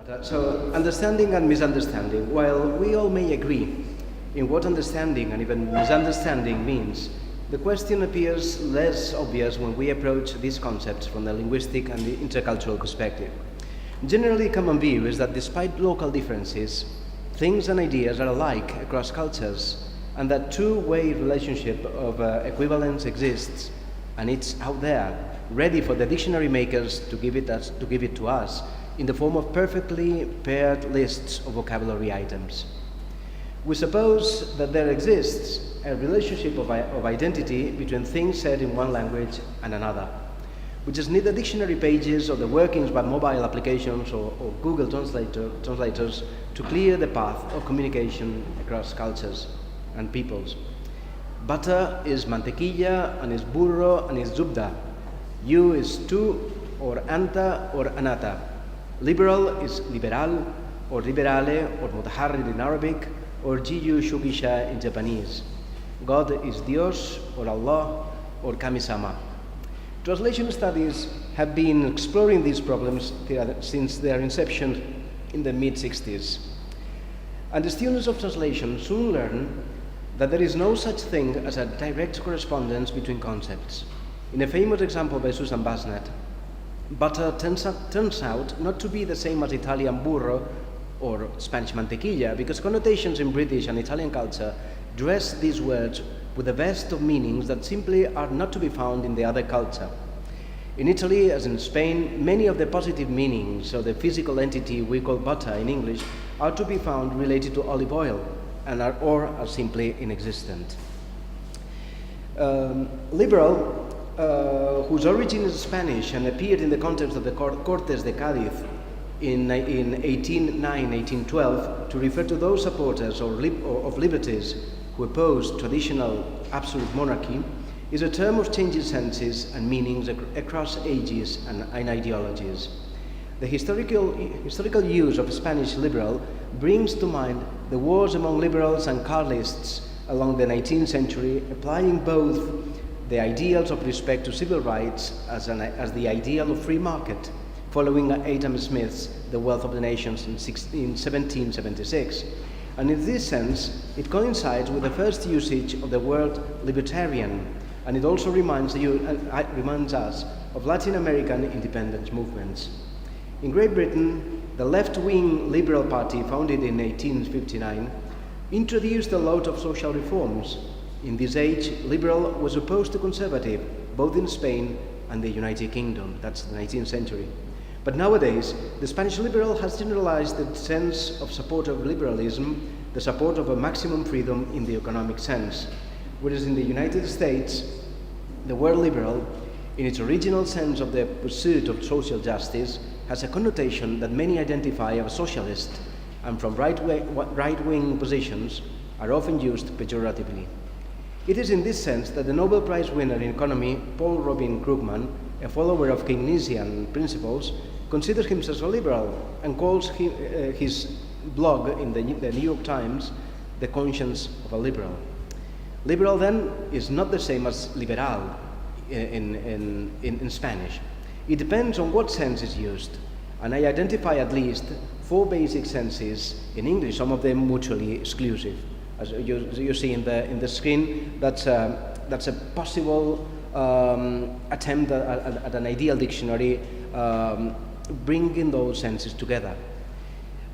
So, understanding and misunderstanding. While we all may agree in what understanding and even misunderstanding means, the question appears less obvious when we approach these concepts from the linguistic and the intercultural perspective. Generally, common view is that despite local differences, things and ideas are alike across cultures, and that two-way relationship of equivalence exists, and it's out there, ready for the dictionary makers to give it to us in the form of perfectly paired lists of vocabulary items. We suppose that there exists a relationship of identity between things said in one language and another, which is neither dictionary pages or the workings by mobile applications or Google translators to clear the path of communication across cultures and peoples. Butter is mantequilla and is burro and is zubda. You is tu or anta or anata. Liberal is liberal or liberale or mutaharrid in Arabic or jiyu shugisha in Japanese. God is Dios or Allah or Kami-sama. Translation studies have been exploring these problems since their inception in the mid-60s. And the students of translation soon learn that there is no such thing as a direct correspondence between concepts. In a famous example by Susan Basnet, butter turns out not to be the same as Italian burro or Spanish mantequilla, because connotations in British and Italian culture dress these words with a vest of meanings that simply are not to be found in the other culture. In Italy, as in Spain, many of the positive meanings of the physical entity we call butter in English are to be found related to olive oil and are simply inexistent. Liberal, whose origin is Spanish and appeared in the context of the Cortés de Cádiz in 1812 to refer to those supporters of liberties who opposed traditional absolute monarchy, is a term of changing senses and meanings across ages and ideologies. The historical use of Spanish liberal brings to mind the wars among liberals and Carlists along the 19th century, applying both the ideals of respect to civil rights as the ideal of free market, following Adam Smith's The Wealth of the Nations in 1776. And in this sense, it coincides with the first usage of the word libertarian, and it also reminds us of Latin American independence movements. In Great Britain, the left-wing Liberal Party, founded in 1859, introduced a lot of social reforms. In this age, Liberal was opposed to Conservative, both in Spain and the United Kingdom. That's the 19th century. But nowadays, the Spanish Liberal has generalized the sense of support of liberalism, the support of a maximum freedom in the economic sense. Whereas in the United States, the word liberal, in its original sense of the pursuit of social justice, has a connotation that many identify as socialist, and from right-wing positions are often used pejoratively. It is in this sense that the Nobel Prize winner in economy, Paul Robin Krugman, a follower of Keynesian principles, considers himself a liberal and calls his blog in the New York Times the conscience of a liberal. Liberal, then, is not the same as liberal in Spanish. It depends on what sense is used, and I identify at least 4 basic senses in English, some of them mutually exclusive. As you see in the screen, that's a possible attempt at an ideal dictionary bringing those senses together.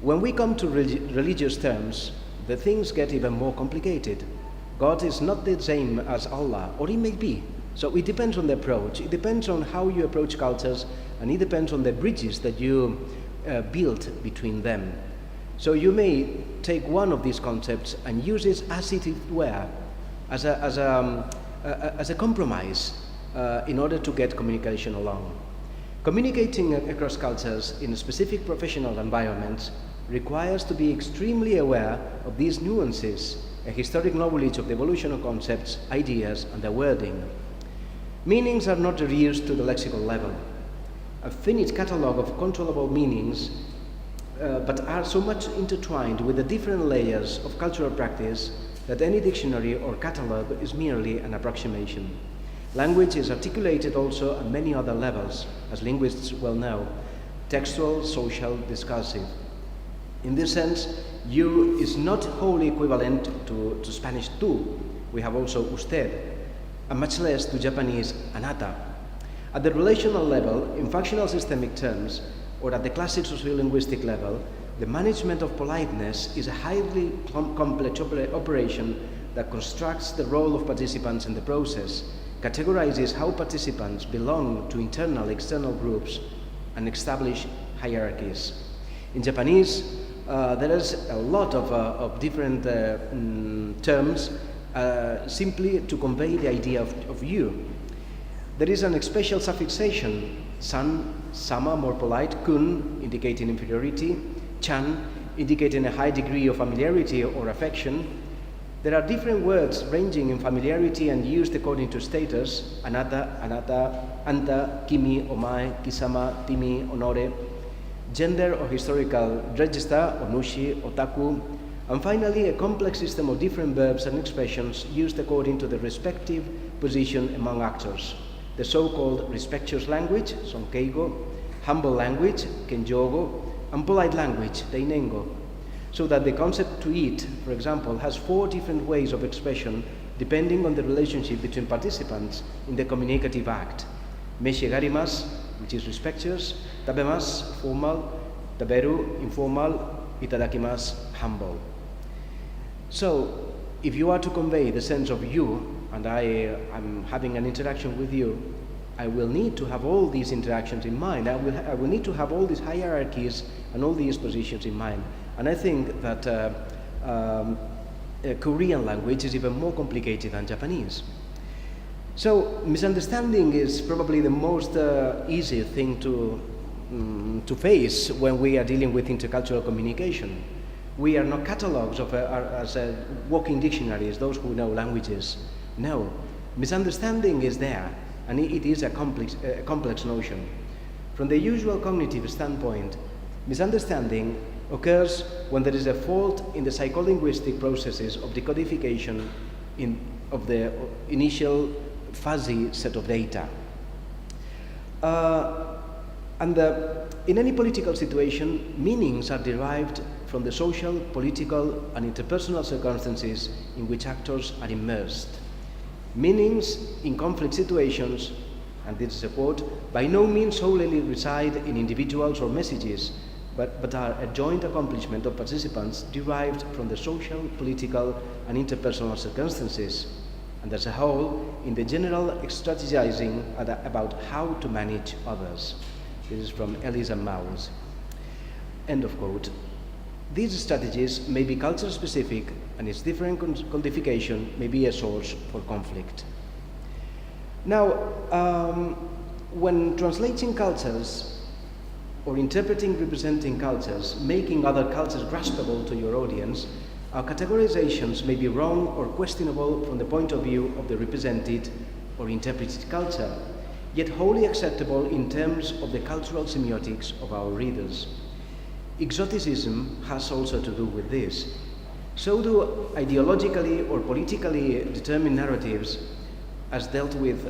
When we come to religious terms, the things get even more complicated. God is not the same as Allah, or it may be. So it depends on the approach. It depends on how you approach cultures, and it depends on the bridges that you build between them. So you may take one of these concepts and use it as it were, as a compromise in order to get communication along. Communicating across cultures in specific professional environments requires to be extremely aware of these nuances, a historic knowledge of the evolution of concepts, ideas, and their wording. Meanings are not reduced to the lexical level. A finite catalogue of controllable meanings, but are so much intertwined with the different layers of cultural practice that any dictionary or catalogue is merely an approximation. Language is articulated also at many other levels, as linguists well know, textual, social, discursive. In this sense, you is not wholly equivalent to Spanish tu. We have also usted, and much less to Japanese anata. At the relational level, in functional systemic terms, or at the classic sociolinguistic level, the management of politeness is a highly complex operation that constructs the role of participants in the process, categorizes how participants belong to internal, external groups, and establish hierarchies. In Japanese, there is a lot of different terms simply to convey the idea of you. There is an special suffixation, san, sama, more polite, kun, indicating inferiority, chan, indicating a high degree of familiarity or affection. There are different words ranging in familiarity and used according to status, anata, anata, anta, kimi, omae, kisama, timi, onore, gender or historical register, onushi, otaku, and finally a complex system of different verbs and expressions used according to the respective position among actors. The so-called respectuous language, sonkeigo, humble language, kenjogo, and polite language, deinengo. So that the concept to eat, for example, has 4 different ways of expression depending on the relationship between participants in the communicative act. Meshigarimas, which is respectuous, tabemas, formal, taberu, informal, itadakimasu, humble. So, if you are to convey the sense of you, and I am having an interaction with you, I will need to have all these interactions in mind. I will need to have all these hierarchies and all these positions in mind. And I think that Korean language is even more complicated than Japanese. So misunderstanding is probably the most easy thing to face when we are dealing with intercultural communication. We are not catalogs as walking dictionaries, those who know languages. No, misunderstanding is there, and it is a complex notion. From the usual cognitive standpoint, misunderstanding occurs when there is a fault in the psycholinguistic processes of decodification of the initial fuzzy set of data. In any political situation, meanings are derived from the social, political, and interpersonal circumstances in which actors are immersed. Meanings in conflict situations, and this is a quote, by no means solely reside in individuals or messages, but are a joint accomplishment of participants derived from the social, political, and interpersonal circumstances, and as a whole, in the general strategizing about how to manage others. This is from Ellis and Mowles. End of quote. These strategies may be culture-specific, and its different codification may be a source for conflict. Now, when translating cultures, or interpreting, representing cultures, making other cultures graspable to your audience, our categorizations may be wrong or questionable from the point of view of the represented or interpreted culture, yet wholly acceptable in terms of the cultural semiotics of our readers. Exoticism has also to do with this. So do ideologically or politically determined narratives, as dealt with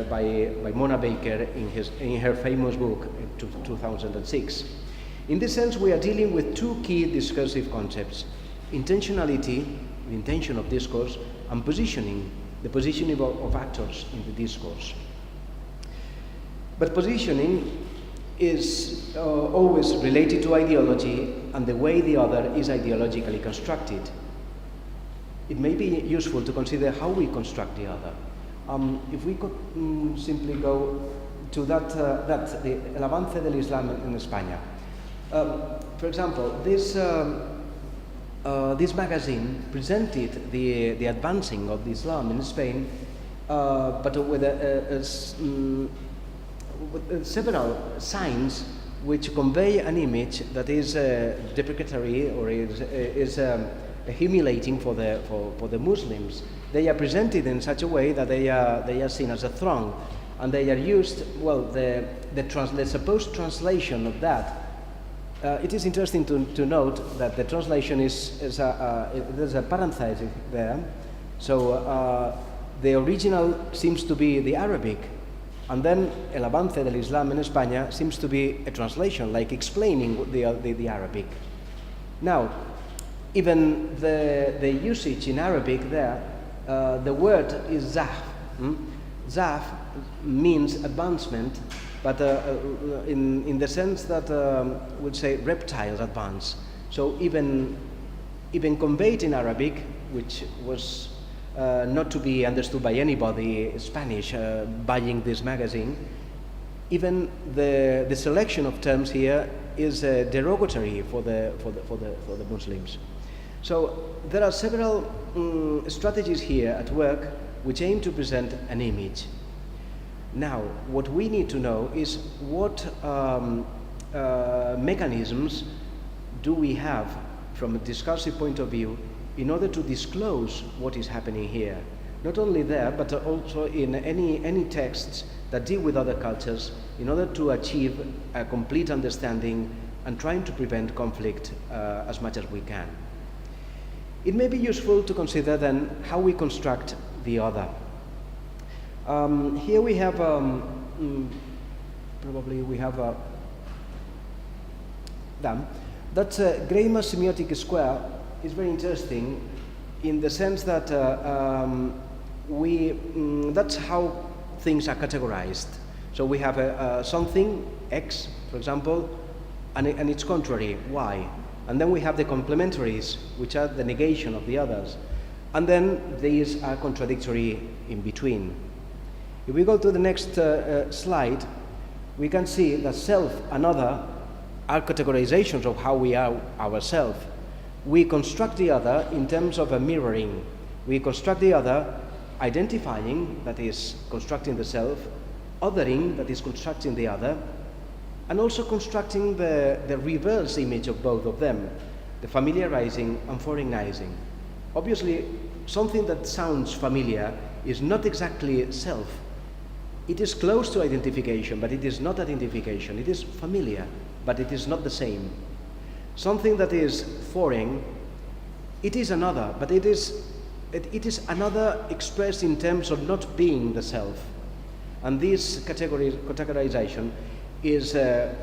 by Mona Baker in her famous book in 2006. In this sense, we are dealing with 2 key discursive concepts: intentionality, the intention of discourse, and positioning, the positioning of actors in the discourse. But positioning is always related to ideology and the way the other is ideologically constructed. It may be useful to consider how we construct the other. If we could simply go to the El avance del Islam in España. For example, this magazine presented the advancing of the Islam in Spain, but with several signs which convey an image that is deprecatory or is humiliating for the Muslims. They are presented in such a way that they are seen as a throng, and they are used. Well, the supposed translation of that. It is interesting to note that the translation there's a parenthesis there. So the original seems to be the Arabic, And then El avance del Islam en España seems to be a translation, like explaining the Arabic. Now, even the usage in Arabic there, the word is zahf. Zahf means advancement, but in the sense that we'd say reptiles advance. So even conveyed in Arabic, which was not to be understood by anybody Spanish buying this magazine, even the selection of terms here is derogatory for the Muslims. So there are several strategies here at work which aim to present an image. Now, what we need to know is what mechanisms do we have from a discursive point of view in order to disclose what is happening here. Not only there, but also in any texts that deal with other cultures in order to achieve a complete understanding and trying to prevent conflict as much as we can. It may be useful to consider then how we construct the other. Here we have, probably we have that Greimer's semiotic square is very interesting in the sense that that's how things are categorized. So we have something, X, for example, and its contrary, Y. And then we have the complementaries, which are the negation of the others. And then these are contradictory in between. If we go to the next slide, we can see that self and other are categorizations of how we are ourselves. We construct the other in terms of a mirroring. We construct the other identifying, that is constructing the self, othering, that is constructing the other, and also constructing the reverse image of both of them, the familiarizing and foreignizing. Obviously, something that sounds familiar is not exactly self. It is close to identification, but it is not identification. It is familiar, but it is not the same. Something that is foreign, it is another, but it is another expressed in terms of not being the self. And this categorization is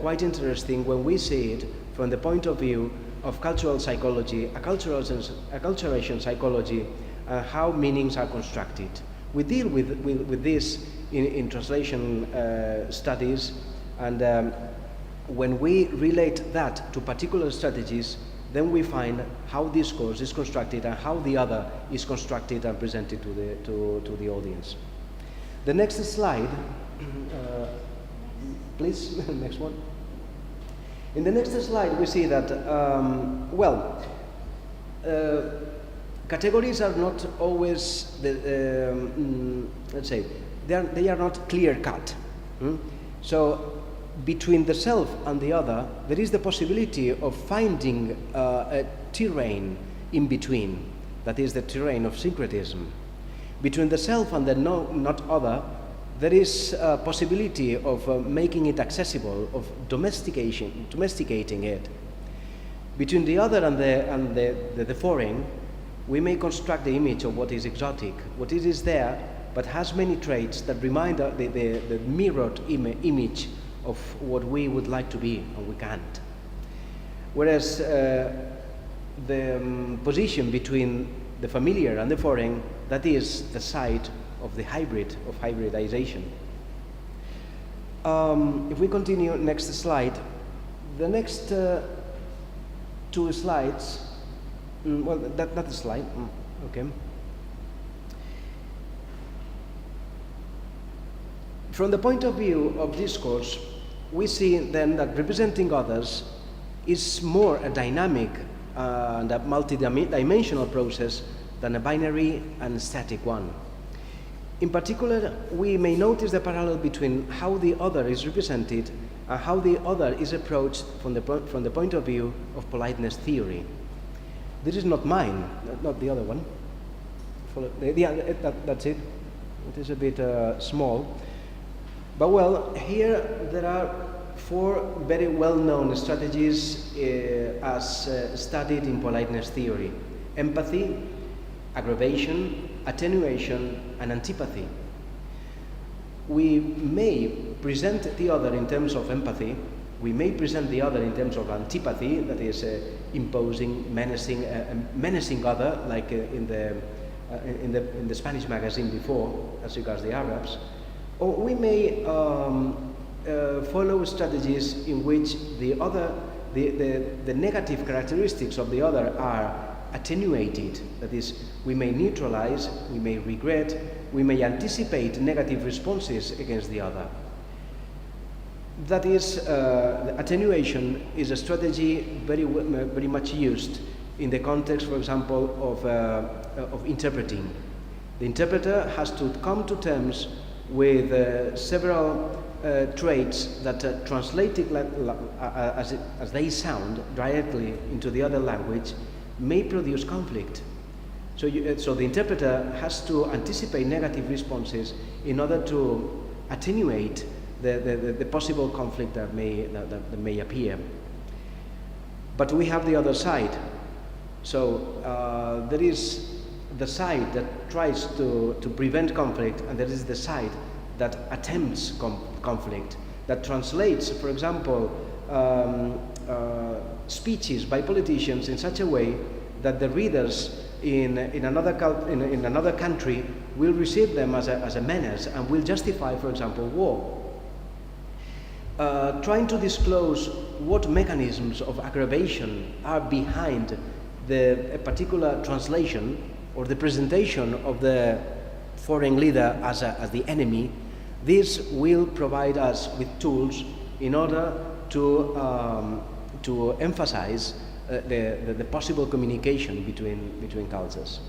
quite interesting when we see it from the point of view of cultural psychology, acculturation psychology, how meanings are constructed. We deal with this in translation studies, and when we relate that to particular strategies, then we find how discourse is constructed and how the other is constructed and presented to the audience. The next slide, please, next one. In the next slide, we see that, categories are not always, let's say, they are not clear-cut. So, between the self and the other, there is the possibility of finding a terrain in between, that is the terrain of syncretism. Between the self and the not other, there is a possibility of making it accessible, of domesticating it. Between the other and the foreign, we may construct the image of what is exotic, what is there, but has many traits that remind the mirrored image of what we would like to be and we can't. Whereas the position between the familiar and the foreign, that is the side of the hybridization. If we continue, next slide. The next two slides, that's slide, okay. From the point of view of discourse, we see then that representing others is more a dynamic and a multi-dimensional process than a binary and static one. In particular, we may notice the parallel between how the other is represented and how the other is approached from the point of view of politeness theory. This is not mine, not the other one. That's it. It is a bit small. But well, here there are four very well-known strategies as studied in politeness theory: empathy, aggravation, attenuation, and antipathy. we may present the other in terms of empathy, we may present the other in terms of antipathy, that is imposing, menacing other, like in the Spanish magazine before, as regards the Arabs, or we may follow strategies in which the other, the negative characteristics of the other are attenuated. That is, we may neutralize, we may regret, we may anticipate negative responses against the other. That is, the attenuation is a strategy very much used in the context, for example, of interpreting. The interpreter has to come to terms with several traits that translated as they sound directly into the other language may produce conflict. So the interpreter has to anticipate negative responses in order to attenuate the possible conflict that may appear. But we have the other side. So there is the side that tries to prevent conflict, and there is the side that attempts conflict, that translates, for example, speeches by politicians in such a way that the readers in another country will receive them as a menace and will justify, for example, war. Trying to disclose what mechanisms of aggravation are behind a particular translation or the presentation of the foreign leader as the enemy, this will provide us with tools in order to emphasize the possible communication between cultures.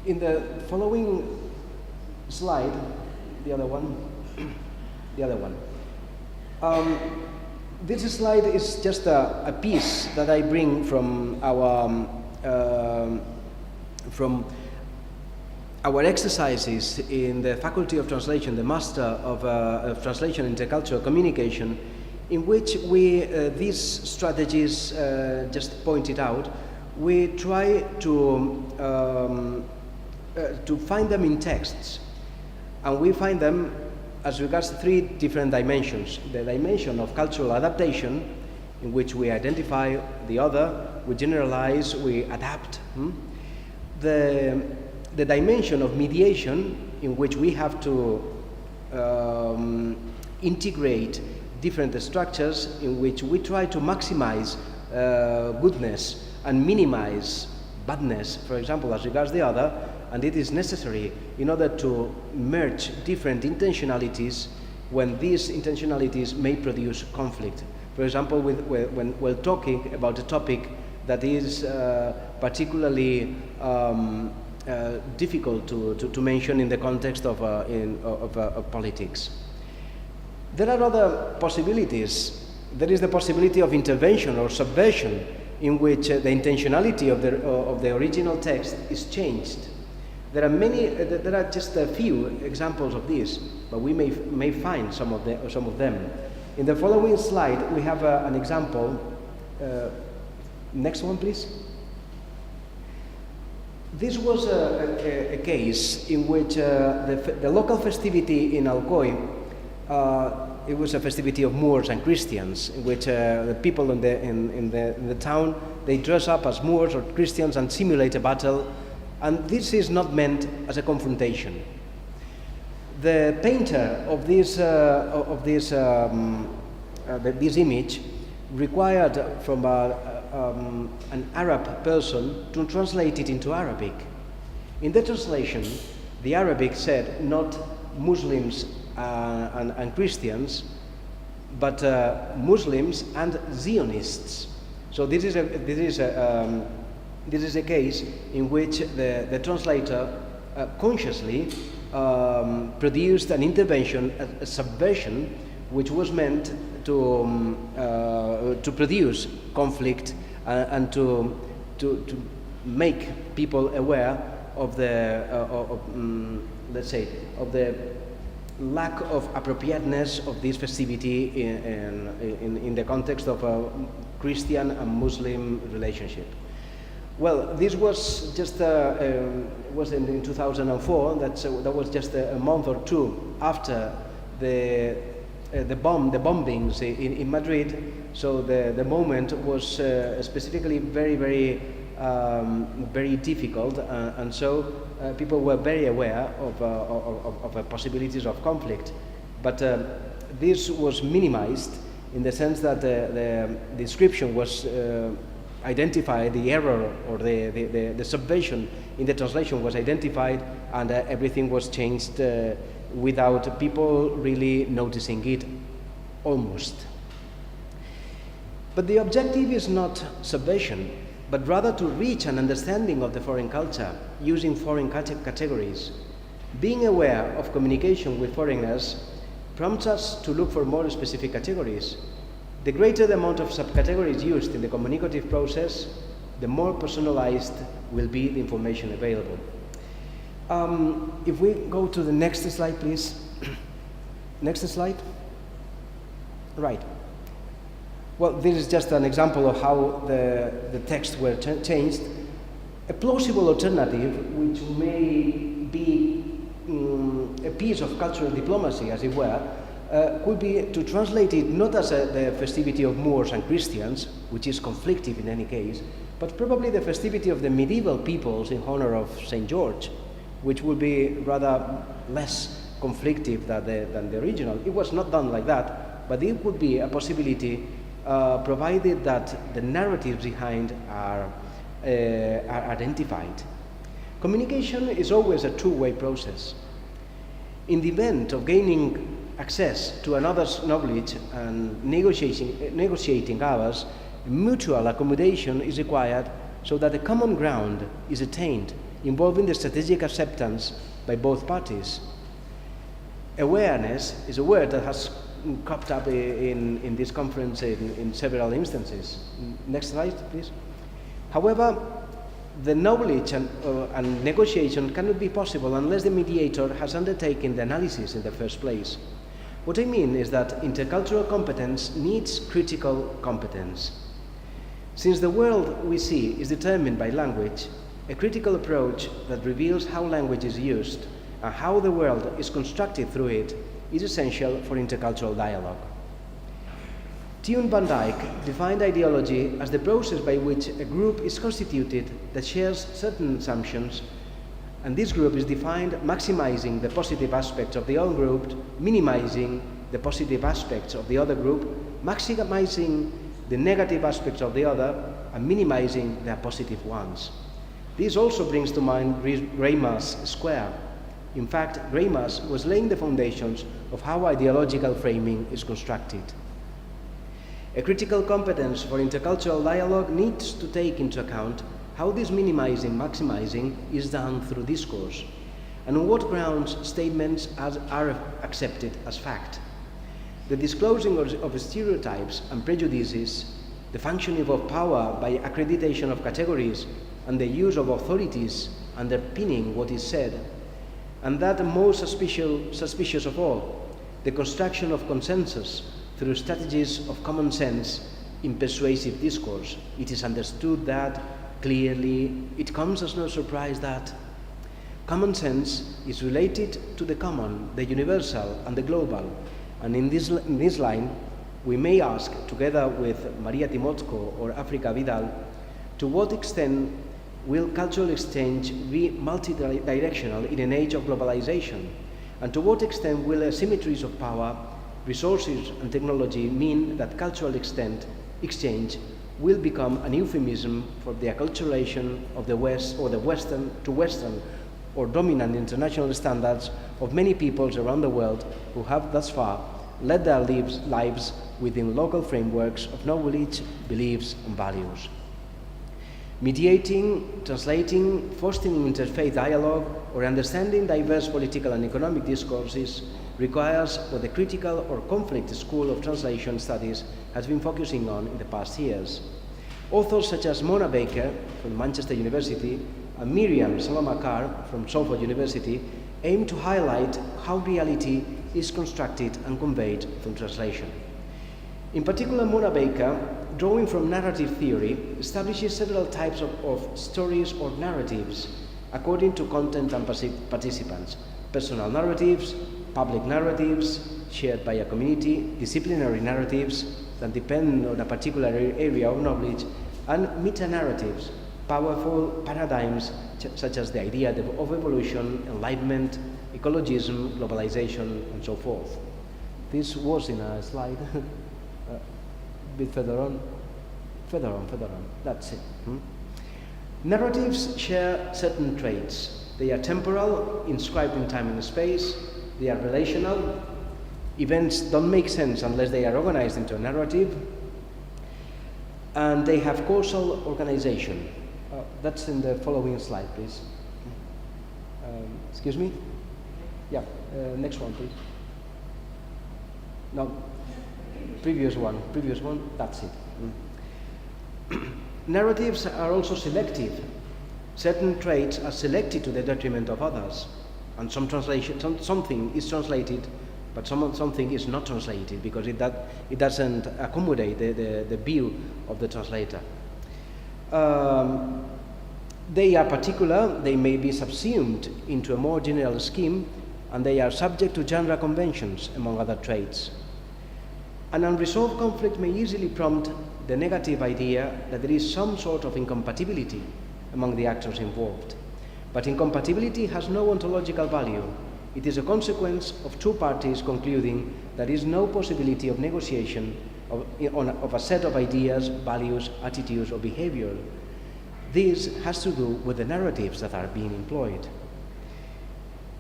In the following slide, the other one. This slide is just a piece that I bring from our exercises in the Faculty of Translation, the Master of Translation Intercultural Communication, in which we, these strategies just pointed out, we try to find them in texts. And we find them as regards three different dimensions. The dimension of cultural adaptation, in which we identify the other, we generalize, we adapt. The dimension of mediation, in which we have to integrate different structures, in which we try to maximize goodness and minimize badness, for example, as regards the other, and it is necessary in order to merge different intentionalities when these intentionalities may produce conflict. For example, when we're talking about a topic that is particularly difficult to mention in the context of politics. There are other possibilities. There is the possibility of intervention or subversion, in which the intentionality of the original text is changed. There are just a few examples of this, but we may find some of them. In the following slide, we have an example. Next one, please. This was a case in which the local festivity in Alcoy, it was a festivity of Moors and Christians, in which the people in the town, they dress up as Moors or Christians and simulate a battle. And this is not meant as a confrontation. The painter of this image required from an Arab person to translate it into Arabic. In the translation, the Arabic said not Muslims and Christians, but Muslims and Zionists. So this is a case in which the translator consciously produced an intervention, a subversion, which was meant to produce conflict and to make people aware of let's say, of the lack of appropriateness of this festivity in the context of a Christian and Muslim relationship. Well, this was just was in 2004. That was just a month or two after the bombings in Madrid. So the moment was specifically very difficult, and so people were very aware of possibilities of conflict. But this was minimized in the sense that the description was identified, the error or the subversion in the translation was identified, and everything was changed without people really noticing it, almost. But the objective is not subversion, but rather to reach an understanding of the foreign culture using foreign categories. Being aware of communication with foreigners prompts us to look for more specific categories. The greater the amount of subcategories used in the communicative process, the more personalized will be the information available. If we go to the next slide, please. Next slide. Right. Well, this is just an example of how the texts were changed. A plausible alternative, which may be a piece of cultural diplomacy, as it were, could be to translate it not as the festivity of Moors and Christians, which is conflictive in any case, but probably the festivity of the medieval peoples in honor of St. George, which would be rather less conflictive than the original. It was not done like that, but it would be a possibility provided that the narratives behind are identified. Communication is always a two-way process. In the event of gaining access to another's knowledge and negotiating ours, mutual accommodation is required so that a common ground is attained, involving the strategic acceptance by both parties. Awareness is a word that has cropped up in this conference in several instances. Next slide, please. However, the knowledge and negotiation cannot be possible unless the mediator has undertaken the analysis in the first place. What I mean is that intercultural competence needs critical competence. Since the world we see is determined by language, a critical approach that reveals how language is used and how the world is constructed through it is essential for intercultural dialogue. Thune van Dijk defined ideology as the process by which a group is constituted that shares certain assumptions, and this group is defined maximizing the positive aspects of the own group, minimizing the positive aspects of the other group, maximizing the negative aspects of the other, and minimizing their positive ones. This also brings to mind Greimar's square. In fact, Greimar's was laying the foundations of how ideological framing is constructed. A critical competence for intercultural dialogue needs to take into account how this minimizing, maximizing is done through discourse, and on what grounds statements are accepted as fact. The disclosing of stereotypes and prejudices, the functioning of power by accreditation of categories, and the use of authorities underpinning what is said, and that most suspicious of all, the construction of consensus through strategies of common sense in persuasive discourse. It is understood that clearly, it comes as no surprise that common sense is related to the common, the universal, and the global. And in this line, we may ask, together with Maria Timotko or Africa Vidal, to what extent will cultural exchange be multidirectional in an age of globalization? And to what extent will asymmetries of power, resources, and technology mean that cultural exchange will become an euphemism for the acculturation of the West or the Western or dominant international standards of many peoples around the world who have thus far led their lives within local frameworks of knowledge, beliefs, and values. Mediating, translating, fostering interfaith dialogue, or understanding diverse political and economic discourses requires what the critical or conflict school of translation studies has been focusing on in the past years. Authors such as Mona Baker from Manchester University and Miriam Salamakar from Salford University aim to highlight how reality is constructed and conveyed through translation. In particular, Mona Baker, drawing from narrative theory, establishes several types of stories or narratives according to content and participants. Personal narratives, public narratives, shared by a community, disciplinary narratives that depend on a particular area of knowledge, and meta-narratives, powerful paradigms such as the idea of evolution, enlightenment, ecologism, globalization, and so forth. This was in a slide. A bit further on. That's it. Narratives share certain traits. They are temporal, inscribed in time and space. They are relational. Events don't make sense unless they are organized into a narrative. And they have causal organization. That's in the following slide, please. Excuse me? Yeah, next one, please. No, previous one, that's it. Narratives are also selective. Certain traits are selected to the detriment of others. And something is translated, but something is not translated because it doesn't accommodate the view of the translator. They are particular, they may be subsumed into a more general scheme, and they are subject to genre conventions, among other traits. An unresolved conflict may easily prompt the negative idea that there is some sort of incompatibility among the actors involved. But incompatibility has no ontological value. It is a consequence of two parties concluding there is no possibility of negotiation of a set of ideas, values, attitudes, or behavior. This has to do with the narratives that are being employed.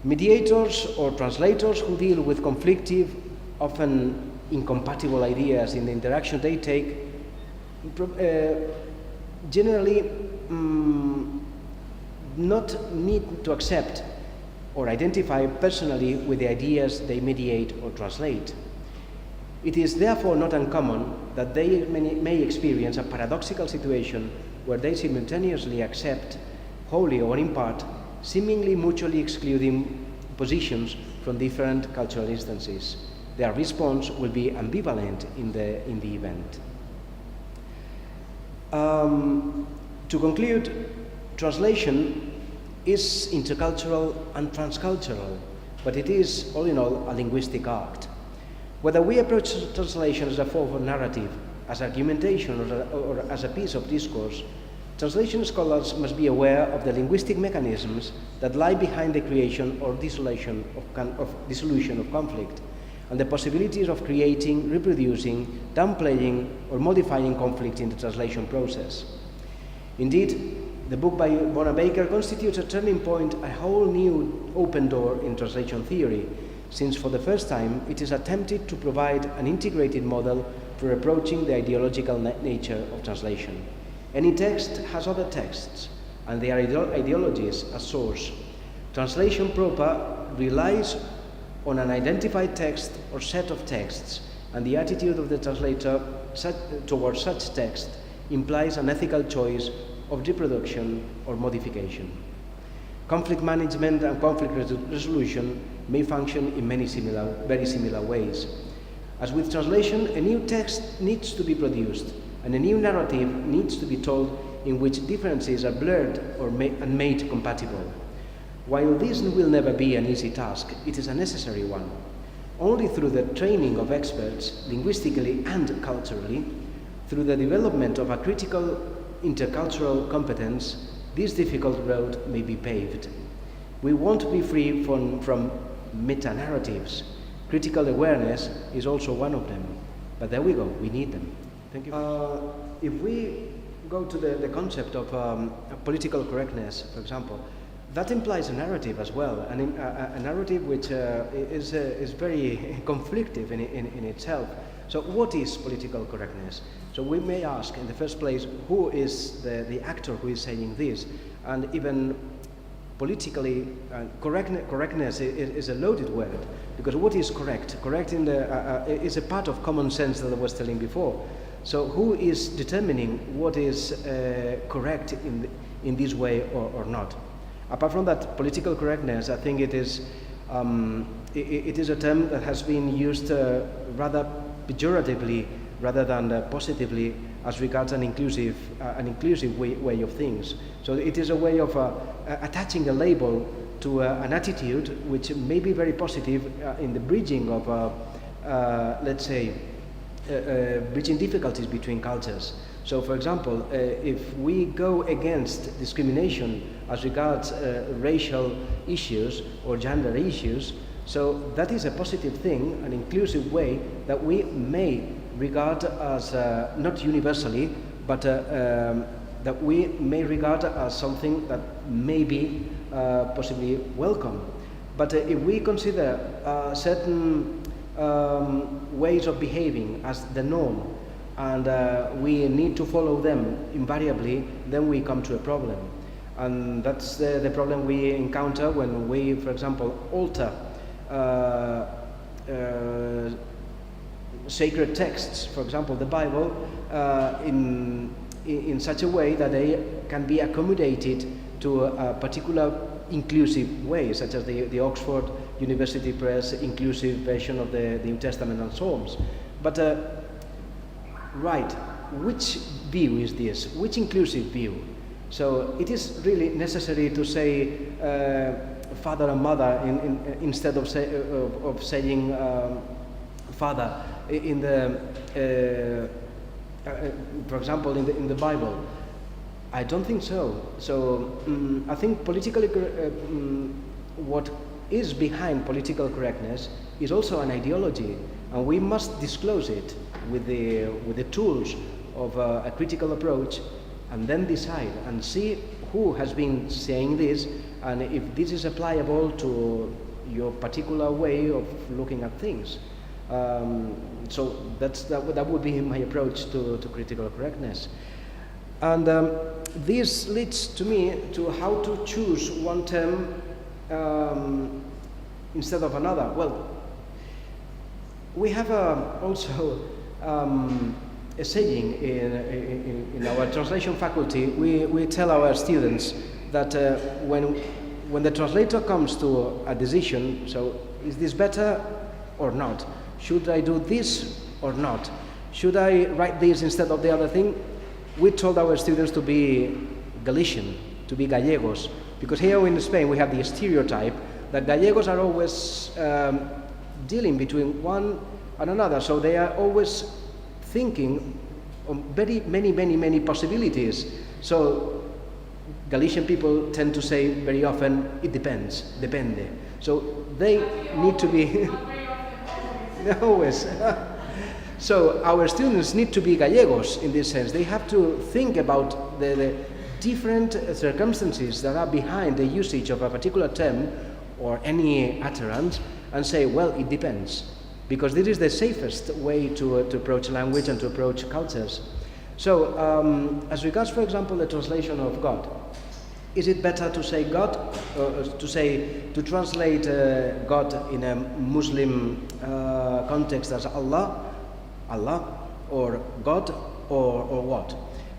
Mediators or translators who deal with conflictive, often incompatible ideas in the interaction they take generally not need to accept or identify personally with the ideas they mediate or translate. It is therefore not uncommon that they may experience a paradoxical situation where they simultaneously accept, wholly or in part, seemingly mutually excluding positions from different cultural instances. Their response will be ambivalent in the event. To conclude, translation is intercultural and transcultural, but it is, all in all, a linguistic art. Whether we approach translation as a form of narrative, as argumentation, or as a piece of discourse, translation scholars must be aware of the linguistic mechanisms that lie behind the creation or dissolution of conflict, and the possibilities of creating, reproducing, downplaying, or modifying conflict in the translation process. Indeed, the book by Mona Baker constitutes a turning point, a whole new open door in translation theory, since for the first time it is attempted to provide an integrated model for approaching the ideological nature of translation. Any text has other texts, and their ideologies as source. Translation proper relies on an identified text or set of texts, and the attitude of the translator towards such text implies an ethical choice of reproduction or modification. Conflict management and conflict resolution may function in very similar ways. As with translation, a new text needs to be produced, and a new narrative needs to be told in which differences are blurred and made compatible. While this will never be an easy task, it is a necessary one. Only through the training of experts, linguistically and culturally, through the development of a critical intercultural competence, this difficult road may be paved. We won't be free from meta-narratives. Critical awareness is also one of them. But there we go, we need them. Thank you. If we go to the concept of political correctness, for example, that implies a narrative as well, and a narrative which is very conflictive in itself. So what is political correctness? So we may ask in the first place, who is the actor who is saying this? And even politically, correctness is a loaded word, because what is correct? Correct is a part of common sense that I was telling before. So who is determining what is correct in this way or not? Apart from that, political correctness, I think it is a term that has been used rather pejoratively rather than positively as regards an inclusive way of things. So it is a way of attaching a label to an attitude which may be very positive in the bridging of, let's say, bridging difficulties between cultures. So, for example, if we go against discrimination as regards racial issues or gender issues, so that is a positive thing, an inclusive way that we may regard as not universally, but that we may regard as something that may be possibly welcome. But if we consider certain ways of behaving as the norm, and we need to follow them invariably, then we come to a problem. And that's the problem we encounter when we, for example, alter sacred texts, for example, the Bible, in such a way that they can be accommodated to a particular inclusive way, such as the Oxford University Press inclusive version of the New Testament and Psalms. But right, which view is this? Which inclusive view? So it is really necessary to say father and mother instead of saying father in the, for example, in the Bible. I don't think so. So I think politically, what is behind political correctness is also an ideology, and we must disclose it with the tools of a critical approach, and then decide and see who has been saying this, and if this is applicable to your particular way of looking at things. So that would be my approach to critical correctness. And this leads to me to how to choose one term instead of another. Well, we have also a saying in our translation faculty. We tell our students that when the translator comes to a decision, so is this better or not? Should I do this or not? Should I write this instead of the other thing? We told our students to be Galician, to be Gallegos, because here in Spain we have the stereotype that Gallegos are always dealing between one and another, so they are always thinking of very many possibilities. So Galician people tend to say very often, it depends, depende. So they need to be always. So our students need to be Gallegos in this sense. They have to think about the different circumstances that are behind the usage of a particular term or any utterance, and say, well, it depends, because this is the safest way to approach language and to approach cultures. So as regards, for example, the translation of God, is it better to say God, to translate God in a Muslim context as Allah, or God, or what?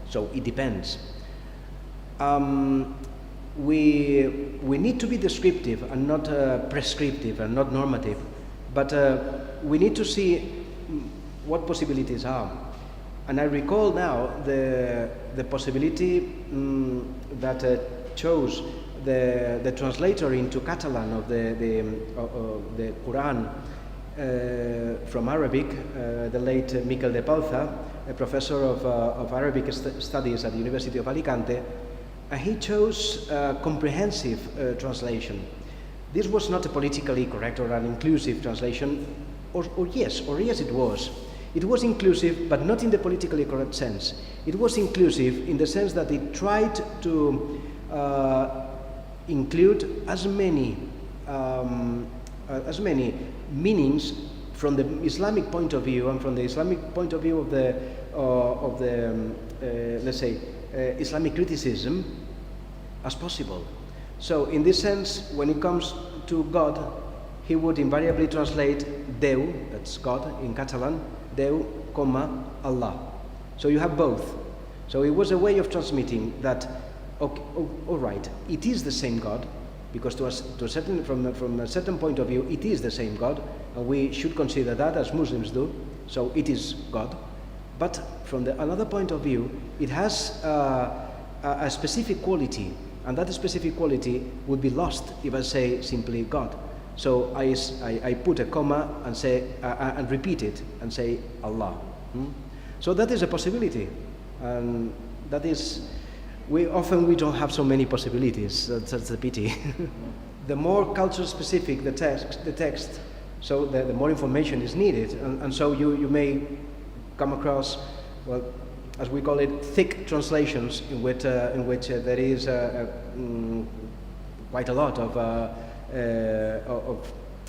So it depends. We need to be descriptive and not prescriptive and not normative, but we need to see what possibilities are. And I recall now the possibility that chose the translator into Catalan of the Quran from Arabic, the late Miquel de Pauza, a professor of Arabic studies at the University of Alicante, and he chose comprehensive translation. This was not a politically correct or an inclusive translation, or yes it was. It was inclusive, but not in the politically correct sense. It was inclusive in the sense that it tried to include as many meanings from the Islamic point of view and from the Islamic point of view of the let's say Islamic criticism as possible. So in this sense, when it comes to God, he would invariably translate Déu, that's God in Catalan, Déu, Allah. So you have both. So it was a way of transmitting that, okay, all right, it is the same God, because from a certain point of view, it is the same God, and we should consider that as Muslims do. So it is God. But from another point of view, it has a specific quality, and that specific quality would be lost if I say simply God. So I put a comma and say and repeat it and say Allah. So that is a possibility, and that is we don't have so many possibilities. That's a pity. The more culture specific the text, so the more information is needed, and so you may come across, well, as we call it, thick translations in which there is quite a lot of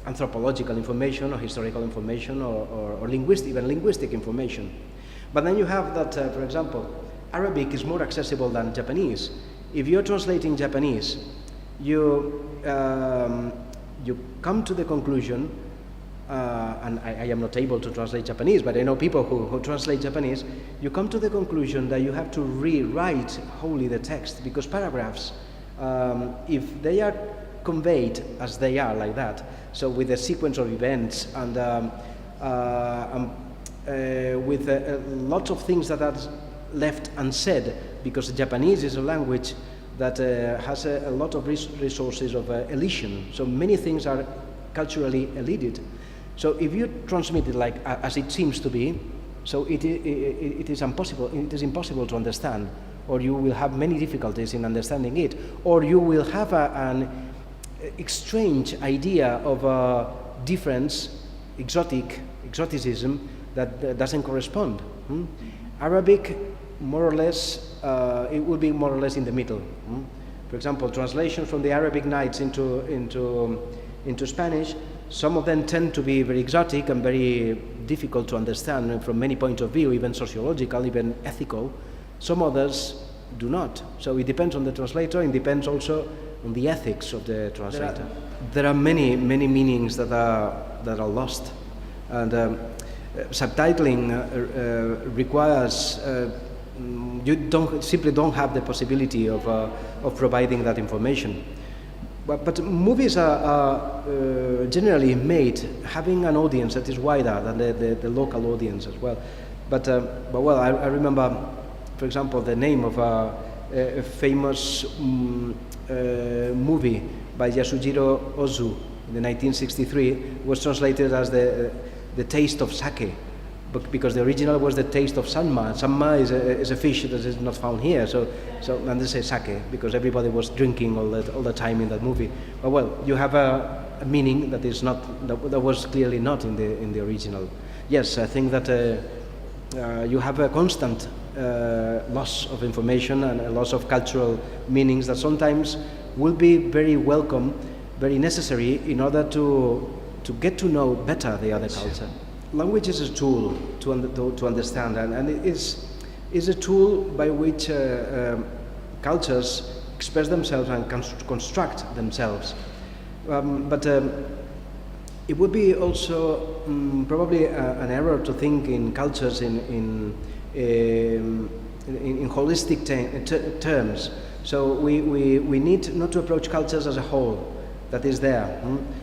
anthropological information or historical information or linguistic information. But then you have that, for example, Arabic is more accessible than Japanese. If you're translating Japanese, you come to the conclusion, and I am not able to translate Japanese, but I know people who translate Japanese, you come to the conclusion that you have to rewrite wholly the text, because paragraphs, if they are conveyed as they are like that, so with a sequence of events and with lots of things that are left unsaid, because Japanese is a language that has a lot of resources of elision, so many things are culturally elided. So if you transmit it like as it seems to be, so it is impossible to understand, or you will have many difficulties in understanding it, or you will have an strange idea of difference, exoticism that doesn't correspond. Arabic, more or less, it would be more or less in the middle. For example, translations from the Arabic Nights into Spanish, some of them tend to be very exotic and very difficult to understand from many points of view, even sociological, even ethical. Some others do not. So it depends on the translator, it depends also on the ethics of the translator. There are many meanings that are lost, and subtitling requires you simply don't have the possibility of providing that information. But movies are generally made having an audience that is wider than the local audience as well. But well, I remember, for example, the name of a famous movie by Yasujiro Ozu in 1963 was translated as the Taste of Sake, because the original was the Taste of Sanma. Sanma is a fish that is not found here, so and they say sake because everybody was drinking all the time in that movie. But well, you have a meaning that is not that was clearly not in the original. Yes, I think that you have a constant loss of information and a loss of cultural meanings that sometimes will be very welcome, very necessary in order to get to know better the other culture. Language is a tool to understand, and it is a tool by which cultures express themselves and construct themselves. But it would be also probably an error to think in cultures in holistic terms. So we need not to approach cultures as a whole that is there.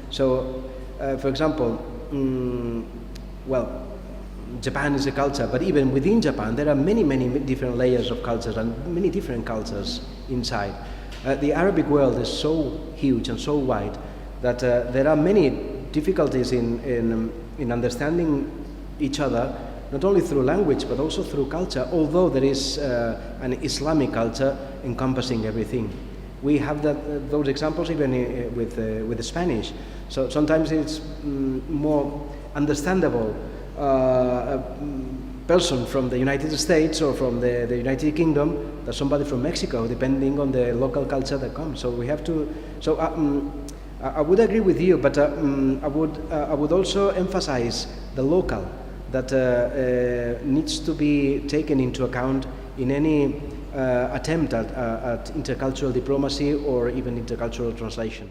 So, for example, well, Japan is a culture, but even within Japan there are many different layers of cultures and many different cultures inside. The Arabic world is so huge and so wide that there are many difficulties in understanding each other, not only through language but also through culture, although there is an Islamic culture encompassing everything. We have those examples even with the Spanish. So sometimes it's more understandable a person from the United States or from the United Kingdom than somebody from Mexico, depending on the local culture that comes. So we have to. So I would agree with you, but I would also emphasize the local that needs to be taken into account in any attempt at intercultural diplomacy or even intercultural translation.